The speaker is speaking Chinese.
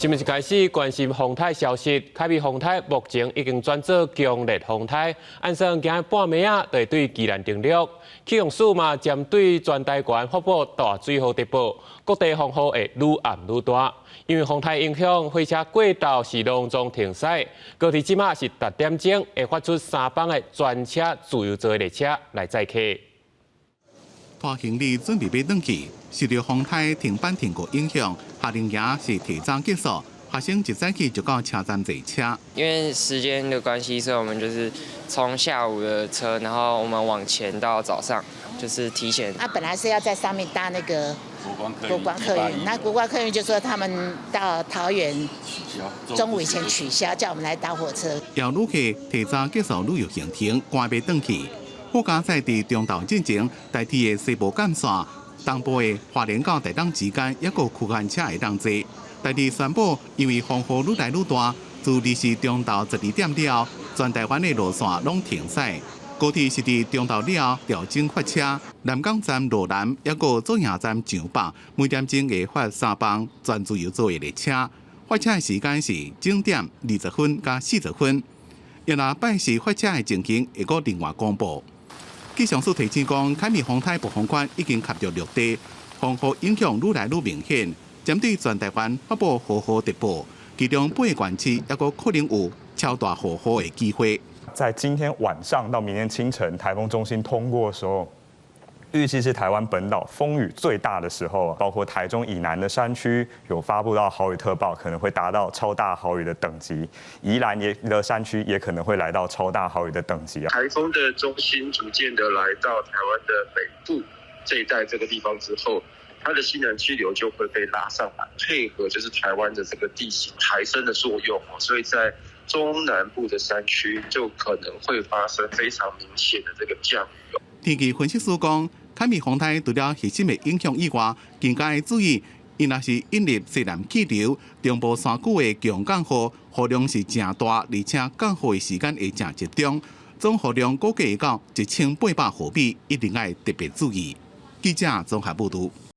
今日开始关心风台消息，凯美风台目前已经转做强烈风台，按算今半暝啊，就会对宜兰登陆。气象署嘛，针对全台湾发布大水洪特报，各地风雨会愈暗愈大。因为风台影响，火车过道是隆中停驶，高铁即马是10点钟会发出3班的专车自由座列车来载客。大行李准备要转去，受到风台停班停过影响，夏令营是提早结束，学生一早起就到车站坐车。因为时间的关系，所以我们就是从下午的车，然后我们往前到早上，就是提前。本来是要在上面搭那个国光客运，那国光客运就说他们到桃园中午以前取消，叫我们来搭火车。要旅客提早结束旅游行程，赶要转去。附加赛伫中岛进前，代替的西部干线，东部的花莲到台东之间，也有区间车会当坐。代替宣布，因为风雨愈来愈大，自20时中昼12点了，全台湾的路线拢停驶。高铁是伫中昼了调整发车，南港站罗南，也有左营站上北，每点钟会发3班全自由座的列车。发车的时间是9点20分加40分。若那拜时发车的情形，会搁另外公布。气象署提醒讲，凯美风台暴风圈已经卡入陆地，风雨影响愈来愈明显。针对全台湾发布豪雨特报，其中8个县市也有可能有超大豪雨的机会。在今天晚上到明天清晨，台风中心通过的时候，预计是台湾本岛风雨最大的时候，包括台中以南的山区有发布到豪雨特报，可能会达到超大豪雨的等级；宜兰的山区也可能会来到超大豪雨的等级。台风的中心逐渐的来到台湾的北部这一带这个地方之后，它的西南气流就会被拉上来，配合就是台湾的这个地形抬升的作用，所以在中南部的山区就可能会发生非常明显的这个降雨。天气分析师讲，凯美风台除了核心的影响以外，更加要注意，伊若是引入西南气流，中部山区的强降雨，雨量是正大，而且降雨的时间会正集中，总雨量估计会到1800毫米，一定要特别注意。记者综合报道。